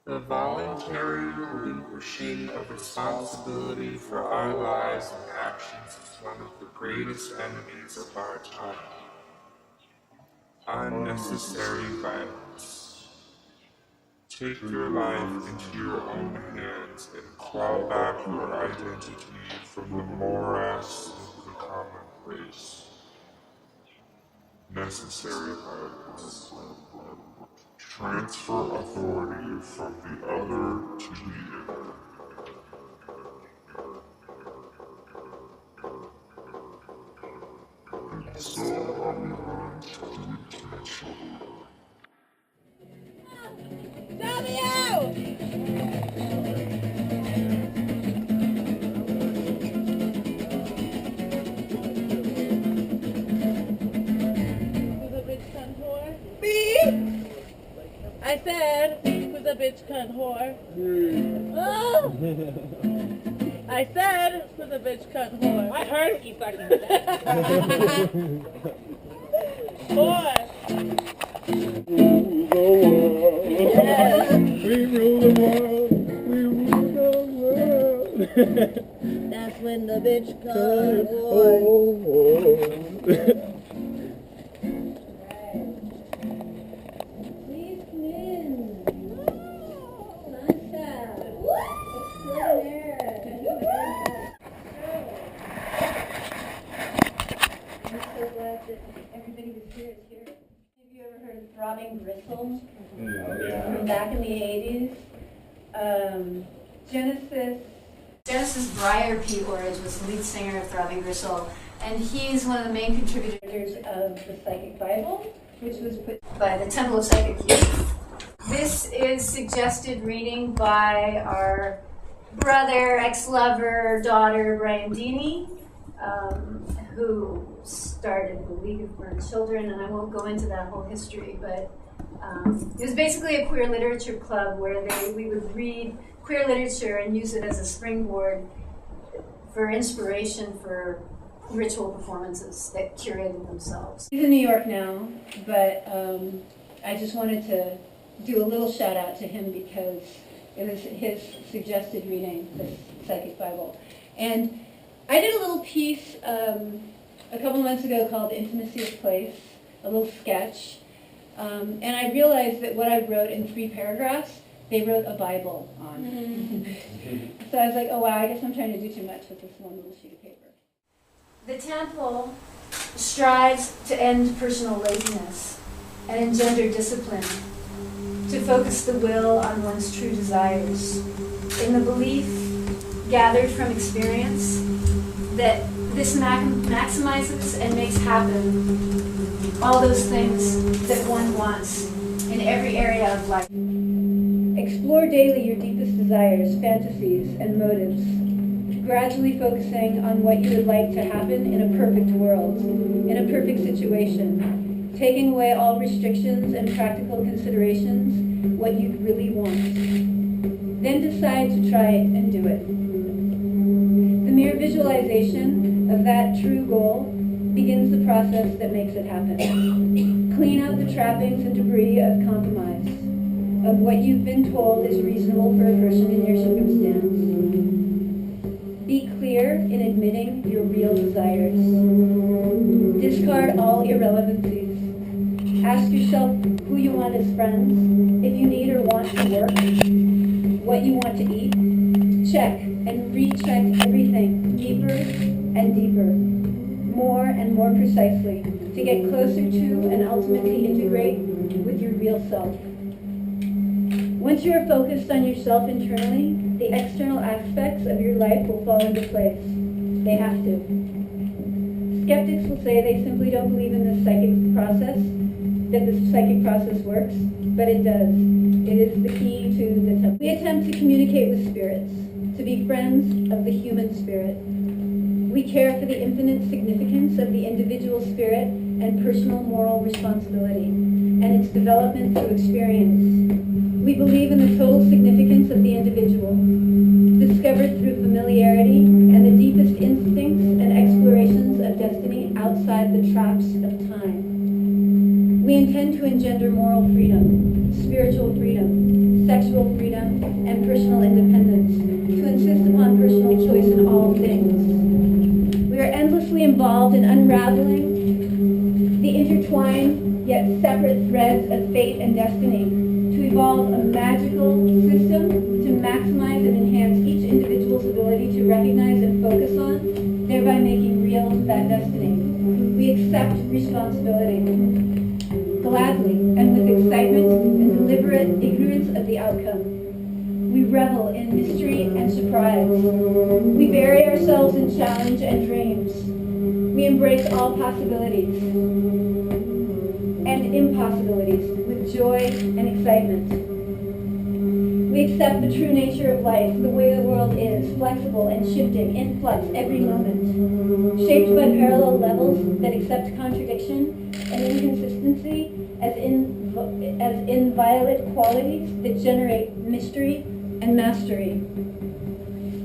The voluntary relinquishing of responsibility for our lives and actions is one of the greatest enemies of our time. Unnecessary violence. Take your life into your own hands and claw back your identity from the morass of the commonplace. Necessary violence. Transfer authority from the other to the inner. And so are we learned to do it to each other. I said, who's a bitch cunt whore? Oh! I said, who's a bitch cunt whore? I heard what you fucking said. Whore! We rule the world. We rule the world. That's when the bitch cunt whore. Everybody was here is here. Have you ever heard of throbbing gristle? From back in the 80s. Genesis Breyer P. Orridge was the lead singer of Throbbing Gristle, and he's one of the main contributors Of the Psychic Bible, which was put by the Temple of Psychic Youth. This is suggested reading by our brother, ex-lover, daughter, Brian Deeney, who started the League of Burned Children, and I won't go into that whole history, but it was basically a queer literature club where we would read queer literature and use it as a springboard for inspiration for ritual performances that curated themselves. He's in New York now, but I just wanted to do a little shout out to him because it was his suggested reading, the Psychic Bible. And I did a little piece a couple months ago called Intimacy of Place, a little sketch. And I realized that what I wrote in 3 paragraphs, they wrote a Bible on. So I was like, oh wow, I guess I'm trying to do too much with this one little sheet of paper. The temple strives to end personal laziness and engender discipline, to focus the will on one's true desires, in the belief, gathered from experience, that this maximizes and makes happen all those things that one wants in every area of life. Explore daily your deepest desires, fantasies, and motives, gradually focusing on what you would like to happen in a perfect world, in a perfect situation, taking away all restrictions and practical considerations, what you really want. Then decide to try it and do it. The mere visualization of that true goal begins the process that makes it happen. Clean out the trappings and debris of compromise, of what you've been told is reasonable for a person in your circumstance. Be clear in admitting your real desires. Discard all irrelevancies. Ask yourself who you want as friends, if you need or want to work, what you want to eat. Check and recheck everything deeper and deeper, more and more precisely, to get closer to and ultimately integrate with your real self. Once you are focused on yourself internally, the external aspects of your life will fall into place. They have to. Skeptics will say they simply don't believe in this psychic process, that this psychic process works, but it does. It is the key to the temple. We attempt to communicate with spirits, to be friends of the human spirit. We care for the infinite significance of the individual spirit and personal moral responsibility, and its development through experience. We believe in the total significance of the individual, discovered through familiarity and the deepest instincts and explorations of destiny outside the traps of time. We intend to engender moral freedom, spiritual freedom, sexual freedom, and personal independence, to insist upon personal choice in all things. We are endlessly involved in unraveling the intertwined yet separate threads of fate and destiny, to evolve a magical system to maximize and enhance each individual's ability to recognize and focus on, thereby making real that destiny. We accept responsibility gladly and with excitement and deliberate ignorance of the outcome. We revel in mystery and surprise. We bury ourselves in challenge and dreams. We embrace all possibilities and impossibilities with joy and excitement. We accept the true nature of life, the way the world is, flexible and shifting, in flux every moment, shaped by parallel levels that accept contradiction and inconsistency as inviolate qualities that generate mystery and mastery.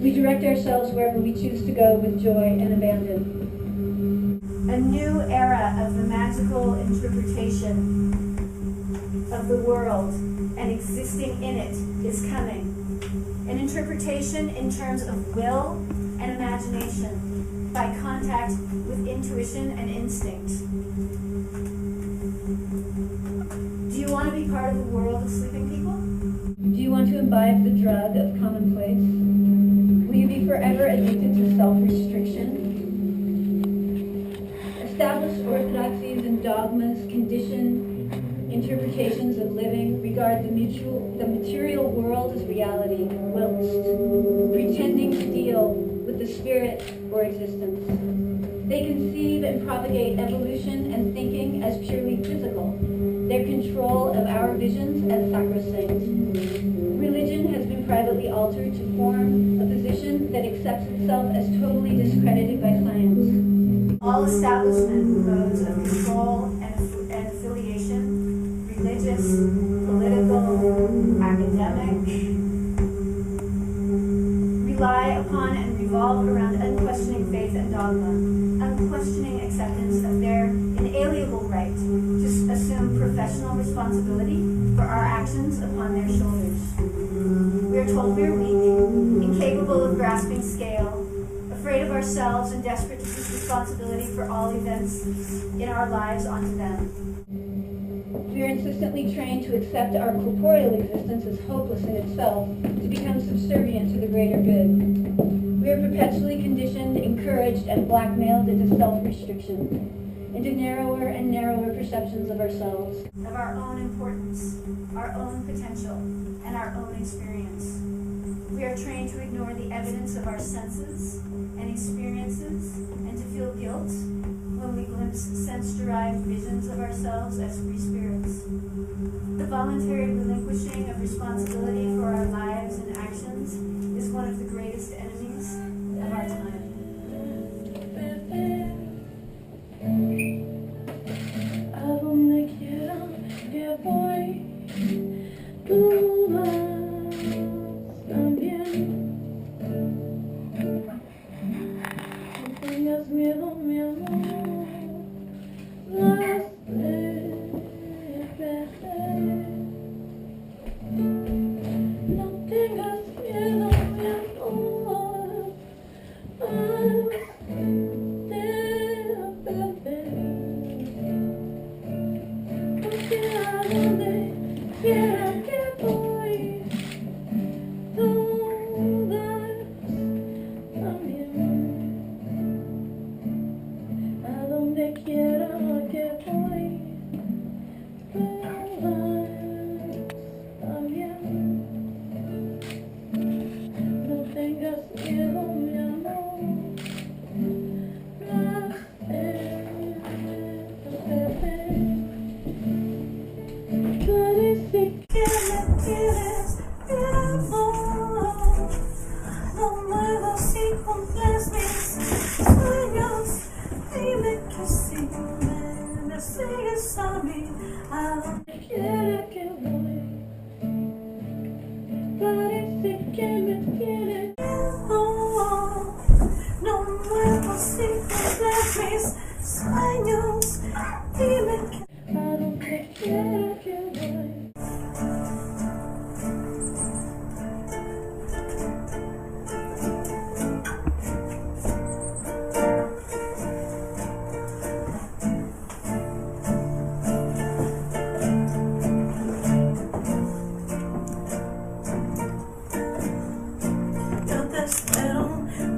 We direct ourselves wherever we choose to go with joy and abandon. A new era of the magical interpretation of the world and existing in it is coming. An interpretation in terms of will and imagination, by contact with intuition and instinct. Do you want to be part of the world of sleeping people? Do you want to imbibe the drug of commonplace? Will you be forever addicted to self-restriction? Established orthodoxies and dogmas condition interpretations of living, regard the material world as reality, whilst pretending to deal with the spirit or existence. They conceive and propagate evolution and thinking as purely physical, their control of our visions as sacrosanct. Religion has been privately altered to form a position that accepts itself as totally discredited by science. All establishment modes of control and affiliation, religious, political, academic, rely upon and revolve around unquestioning faith and dogma, unquestioning acceptance of their inalienable right to assume professional responsibility for our actions upon their shoulders. We are told we are weak, incapable of grasping scale, afraid of ourselves and desperate to push responsibility for all events in our lives onto them. We are insistently trained to accept our corporeal existence as hopeless in itself, to become subservient to the greater good. We are perpetually conditioned, encouraged, and blackmailed into self-restriction, into narrower and narrower perceptions of ourselves, Of our own importance, our own potential, and our own experience. We are trained to ignore the evidence of our senses and experiences and to feel guilt when we glimpse sense-derived visions of ourselves as free spirits. The voluntary relinquishing of responsibility for our lives and actions is one of the greatest enemies of our time. ¿A donde quiera que voy, tú vas también? No tengas miedo, mi amor, las no tengas miedo, mi amor, porque a donde quiera que voy, tú vas también. A donde quiera que voy, tú vas también. No tengas miedo, mi amor, parece que me quieres, mi amor. No muevas si cumples mis sueños. Dime que sí, me sigues a mí, a donde quiera que voy. Parece que me quieres, oh, no muevas si cumples mis sueños. Dime que a donde quiera que voy.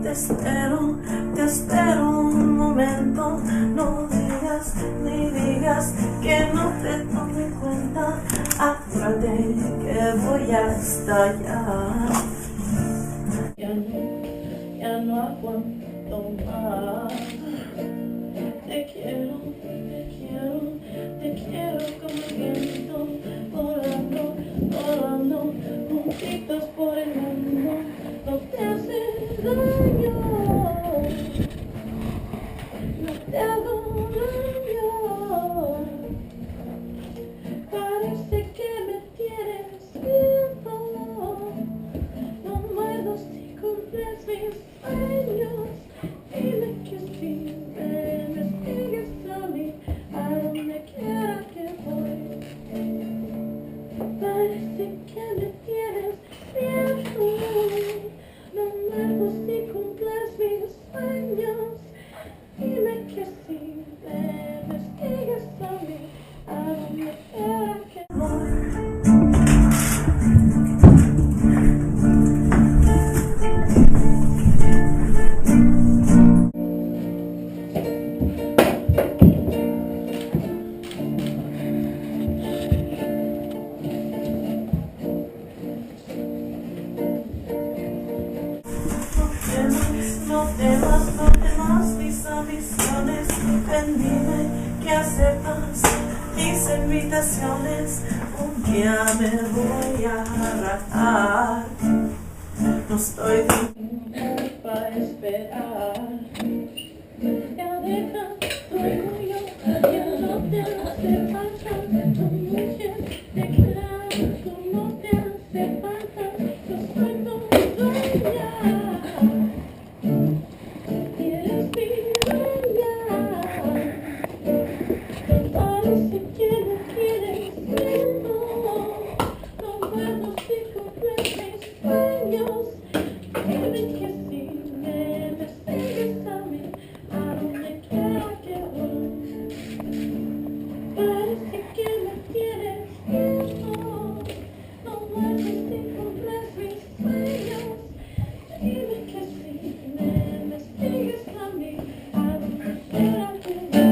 te espero un momento. No digas ni digas que no te tomo en cuenta. Apúrate que voy a estallar. Ya no aguanto más. Te quiero como el viento, volando, volando, juntitos por el mundo. No te hace daño, no te hago daño. Parece que me tienes miedo. No muero si cumples mis sueños. Dime que sí, me sigues a mí, a donde quiera que voy. Parece que me tienes miedo. No muero si cumples mis sueños. Dime que sí, me sigues a mí, a donde quiera que voy. No temas mis ambiciones. Ven, dime que aceptas mis invitaciones. Un día me voy a arrancar. No estoy Para esperar, ya deja tu orgullo, ya no te hace falta tu mujer, declara tú no te hace falta, yo soy tu dueña, eres mi dueña, parece que no quieres miedo, no puedo si cumples mis sueños. Dime que sí, me sigues a mí, a donde quiera que voy. Parece que me tienes miedo, no muero si cumples mis sueños. Dime que sí, me sigues a mí, a donde quiera que voy.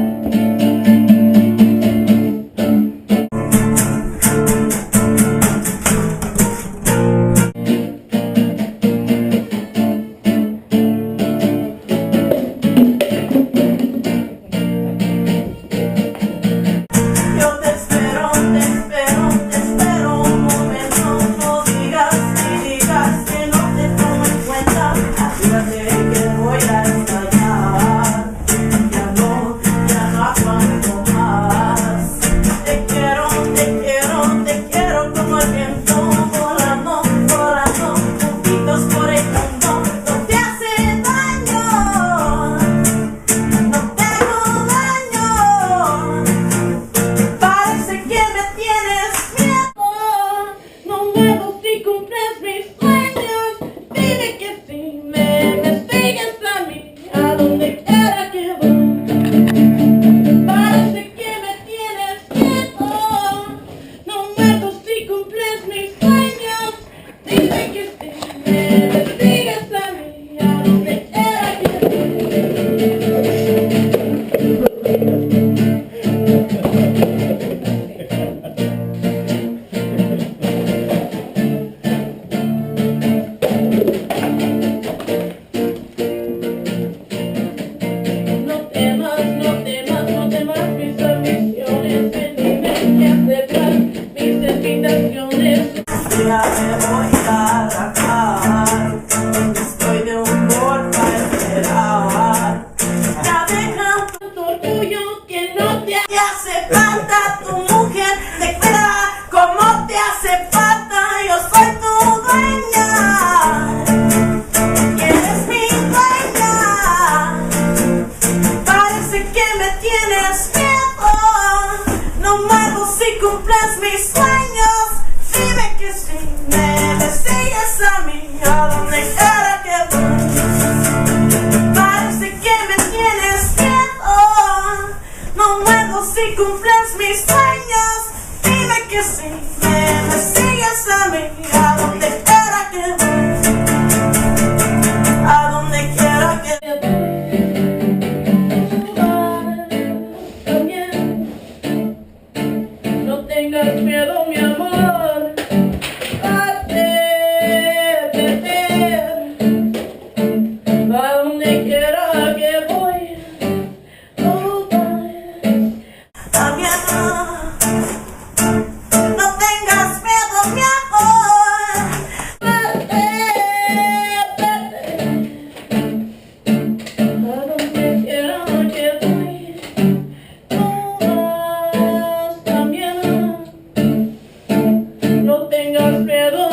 cumples mis sueños. Dime que sí, me sigues a mí, a donde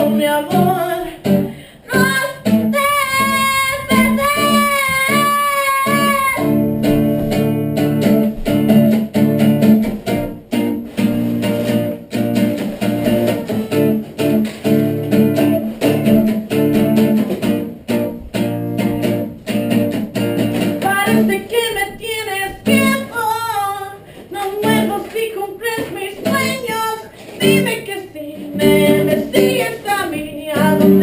mi amor. No es verdad. Parece que me tienes tiempo. No vuelvo si cumples mis sueños. Dime que sí, me sigues a mí. ¿A dónde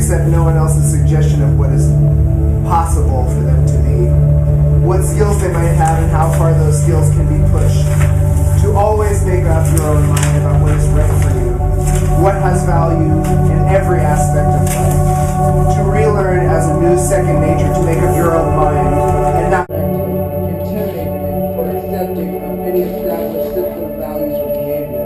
accept no one else's suggestion of what is possible for them to be, what skills they might have and how far those skills can be pushed, to always make up your own mind about what is right for you, what has value in every aspect of life, to relearn as a new second nature to make up your own mind and not intimidated or accepting of any established system of values or behavior,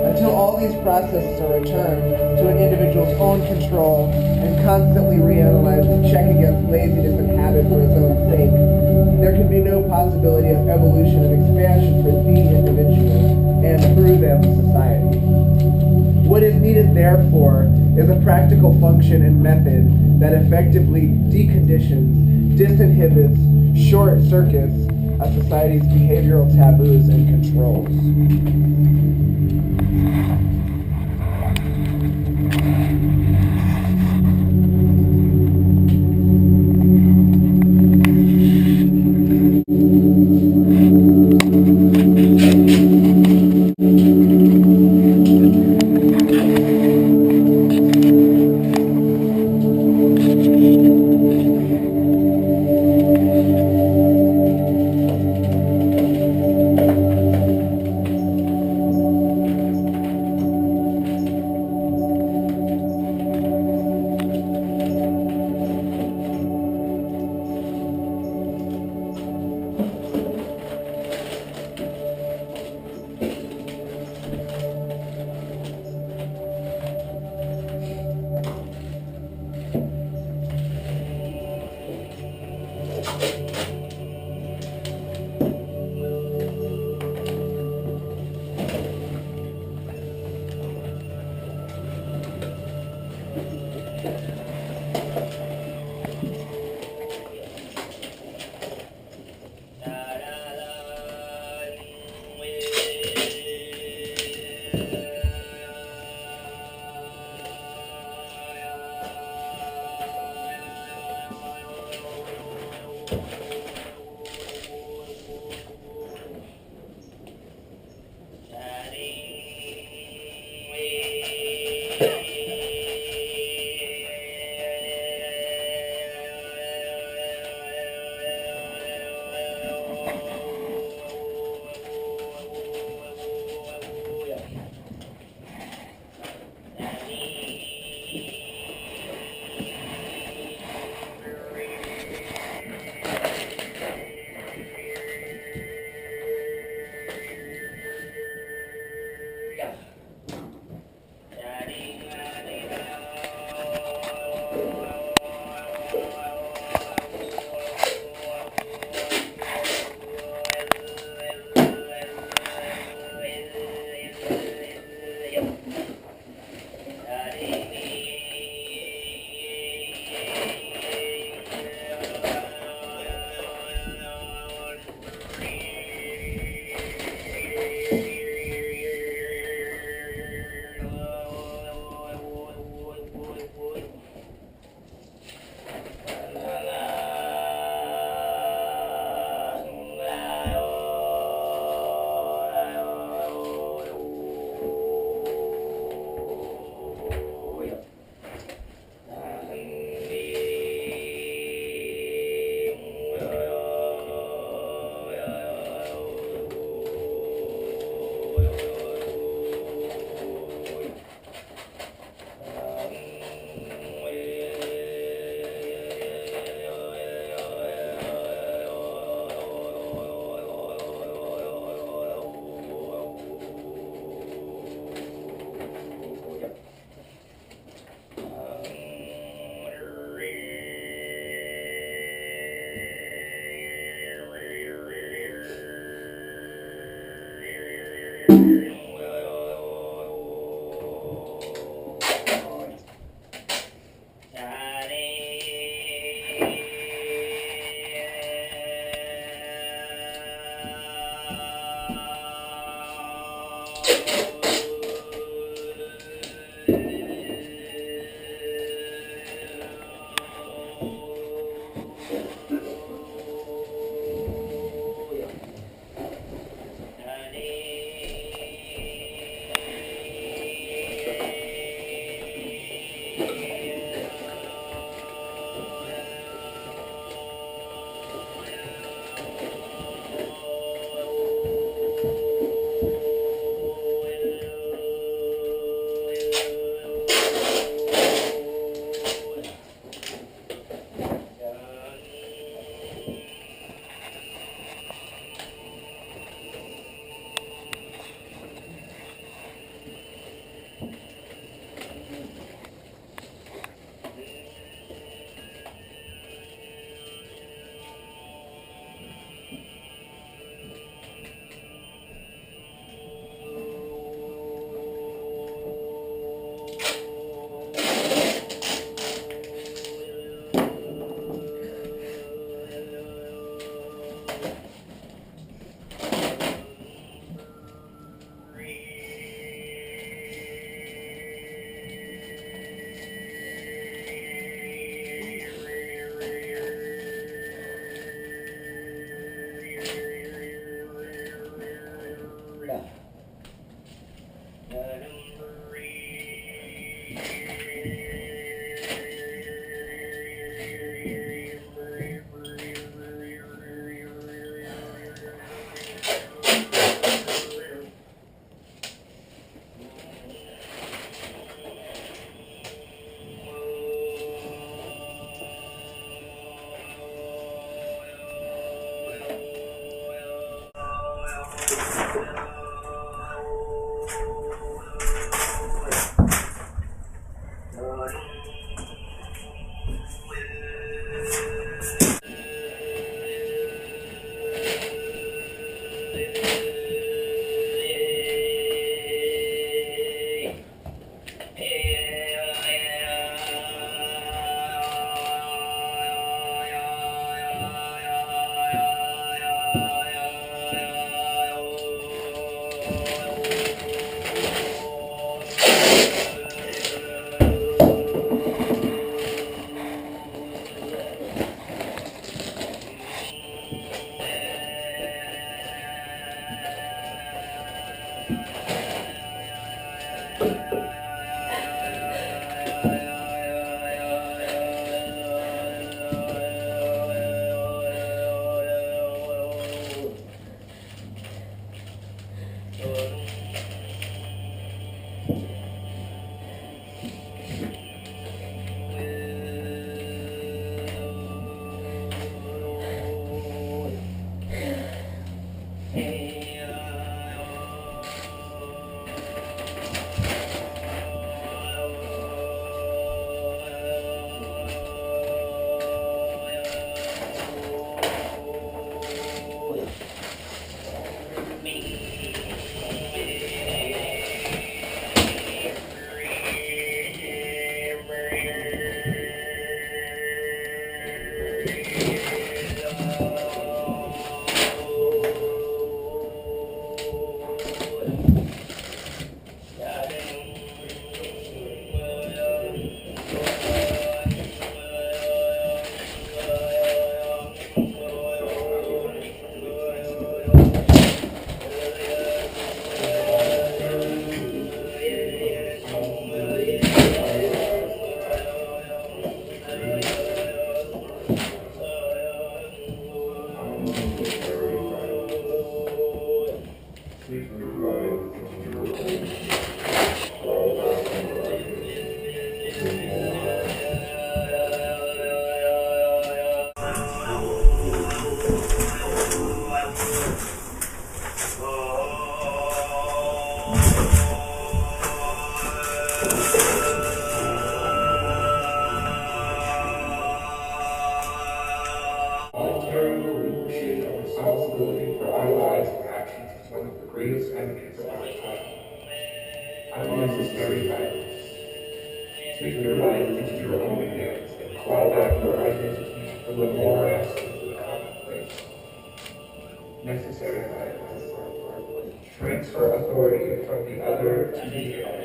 until all these processes are returned to an individual's own control and constantly reanalyzed to check against laziness and habit for its own sake. There can be no possibility of evolution and expansion for the individual and through them society. What is needed, therefore, is a practical function and method that effectively deconditions, disinhibits, short circuits a society's behavioral taboos and controls. Voluntarily appreciate our responsibility for our lives and actions is one of the greatest enemies of our time. Unnecessary violence. Take your life into your own hands and claw back your identity from the morass into the commonplace. Necessary violence. Transfer authority from the other to the other.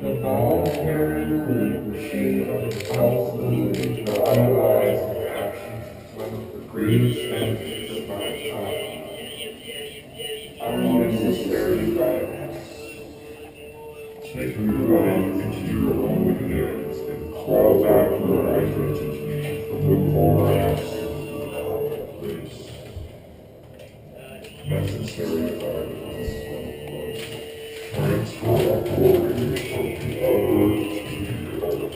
The voluntary relinquishing of responsibility for our lives and actions is one of the greatest benefits of our time. Unnecessary violence. Take your life into your own hands and claw back your identity from the morass into the commonplace. Necessary violence. Transfer authority from the other to the other.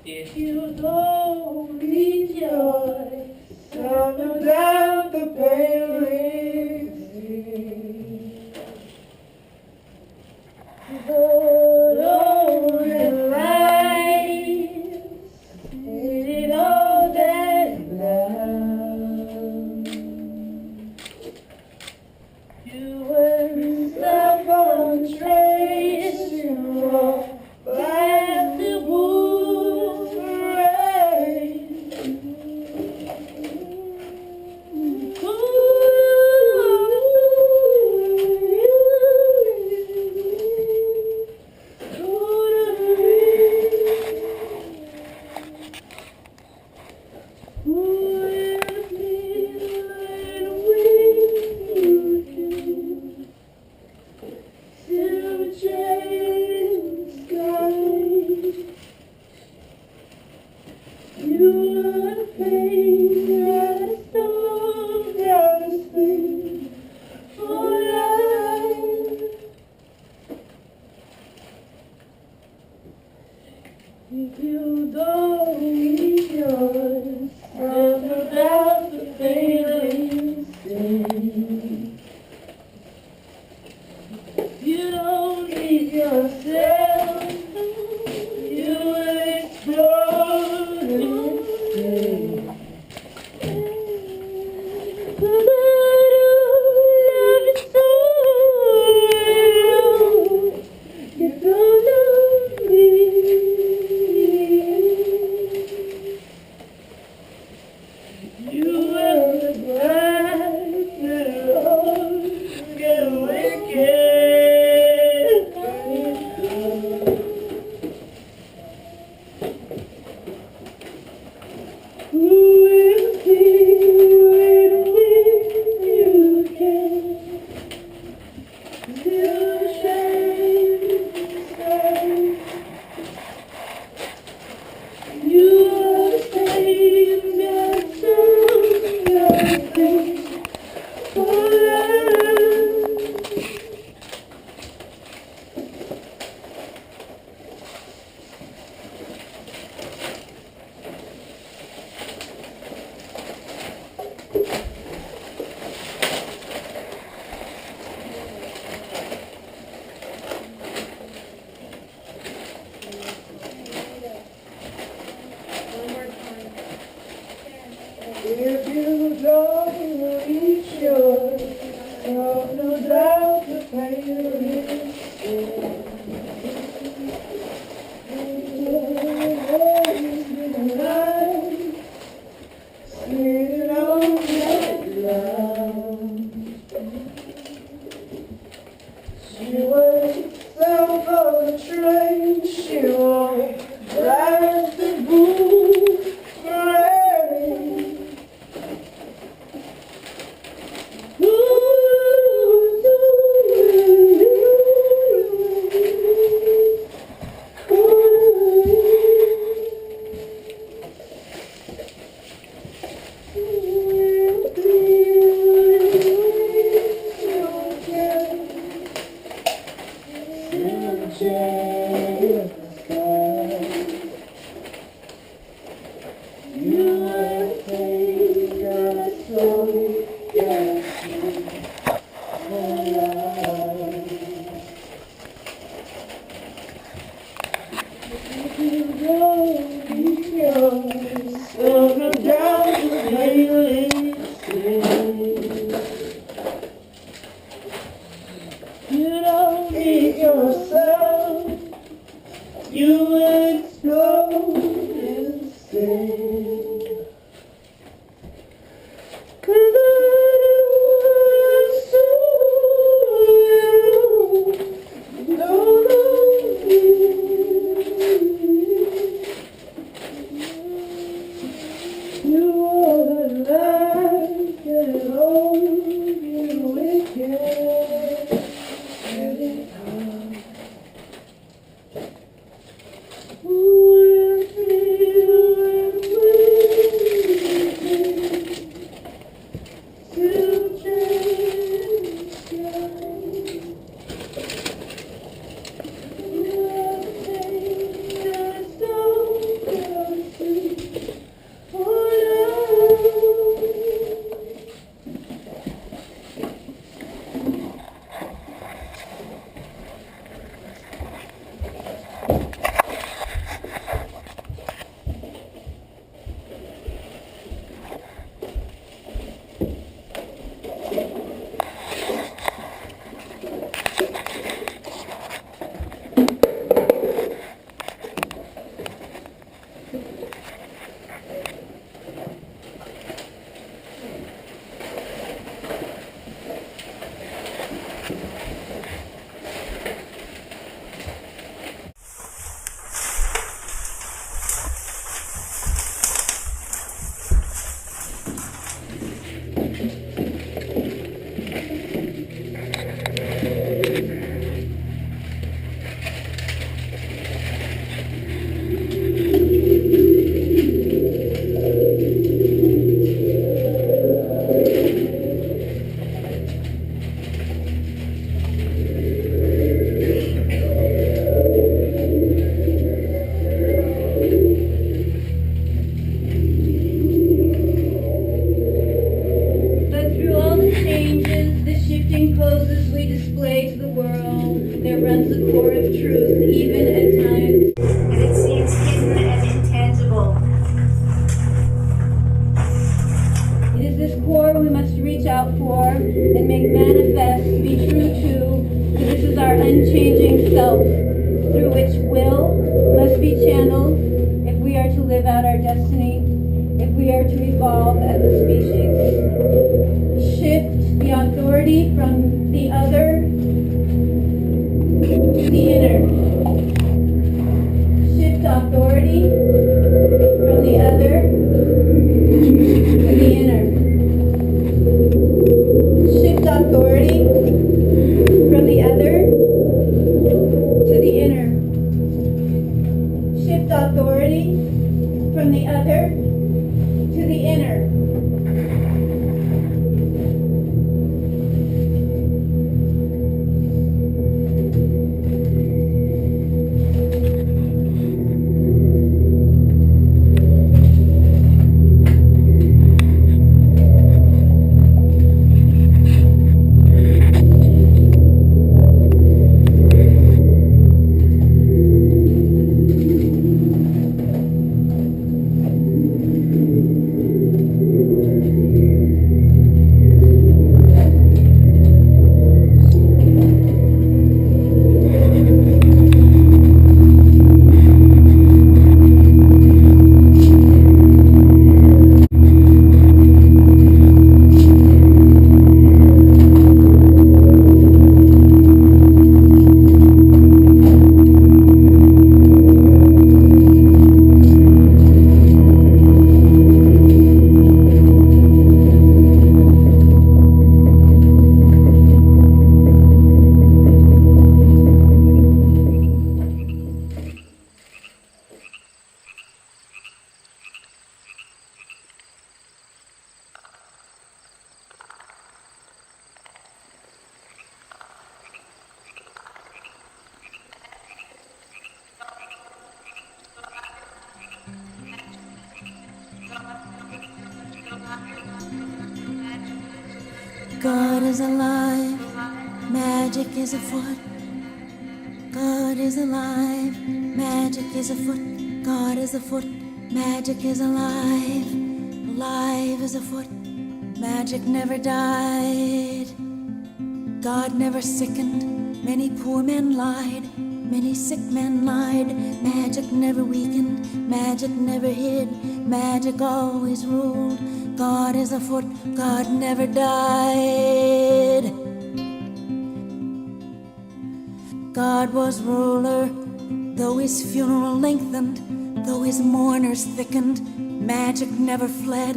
If you don't rejoice, come down the pale Lord, over life, it all that down. You were self-untrace, you are like the wolf raised. If you don't rejoice, come about the failing state. You don't need yourself, you will explode and stay. But I don't love you so real. You don't know me. You will regret it all, get wicked. Who will be with you can? You shame stay. You are saved and something for life. If you don't reach yours, no doubt the pain is sitting on that ground. She was self-betrayed, she won't rise the bull parade. Ooh. core we must reach out for and make manifest, be true to, for this is our unchanging self, through which will must be channeled if we are to live out our destiny, if we are to evolve as a species. Shift the authority from the other to the inner. Shift authority from the other to the inner. Shift authority from the other to the inner. Shift authority from the other to the inner. God is alive, magic is afoot. God is alive, magic is afoot. God is afoot, magic is alive. Alive is afoot, magic never died. God never sickened, many poor men lied. Many sick men lied, magic never weakened, magic never hid, magic always ruled. God is afoot, God never died. God was ruler, though his funeral lengthened, though his mourners thickened, magic never fled.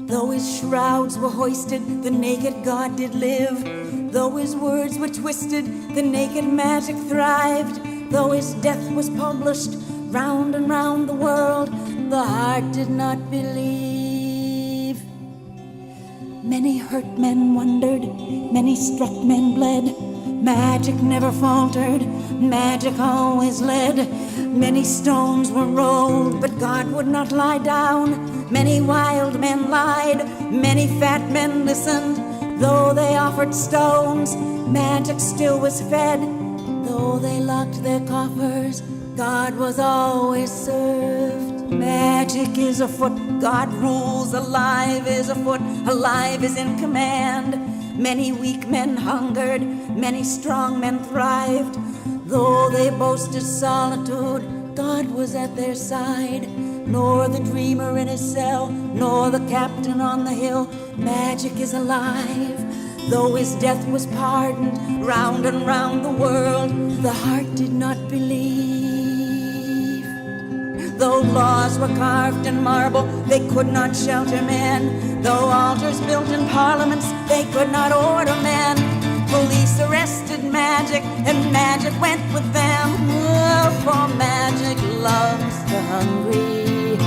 Though his shrouds were hoisted, the naked God did live. Though his words were twisted, the naked magic thrived. Though his death was published round and round the world, the heart did not believe. Many hurt men wondered, many struck men bled. Magic never faltered, magic always led. Many stones were rolled, but God would not lie down. Many wild men lied, many fat men listened. Though they offered stones, magic still was fed. Though they locked their coffers, God was always served. Magic is afoot, God rules, alive is afoot, alive is in command. Many weak men hungered, many strong men thrived. Though they boasted solitude, God was at their side. Nor the dreamer in his cell, nor the captain on the hill, magic is alive. Though his death was pardoned round and round the world, the heart did not believe. Though laws were carved in marble, they could not shelter men. Though altars built in parliaments, they could not order men. Police arrested magic, and magic went with them. Oh, for magic loves the hungry.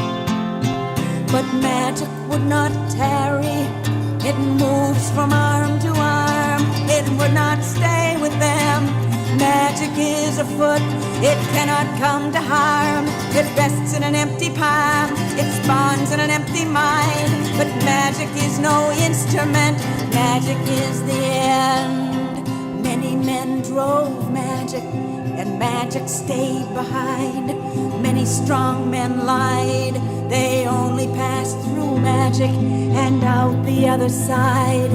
But magic would not tarry. It moves from arm to arm. It would not stay with them. Magic is afoot. It cannot come to harm. It rests in an empty palm. It spawns in an empty mind. But magic is no instrument. Magic is the end. Many men drove magic, and magic stayed behind. Many strong men lied, they only passed through magic and out the other side.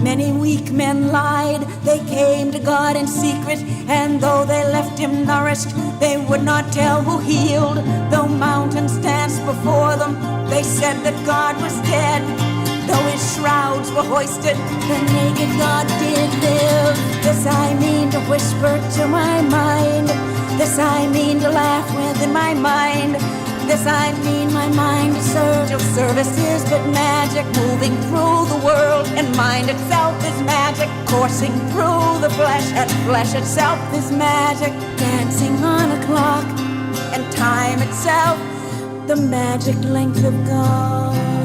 Many weak men lied, they came to God in secret, and though they left him nourished, they would not tell who healed. Though mountains danced before them, they said that God was dead. Though his shrouds were hoisted, the naked God did live. This I mean to whisper to my mind, this I mean to laugh with in my mind, this I mean my mind to serve till service is but magic, moving through the world, and mind itself is magic, coursing through the flesh, and flesh itself is magic, dancing on a clock, and time itself the magic length of God.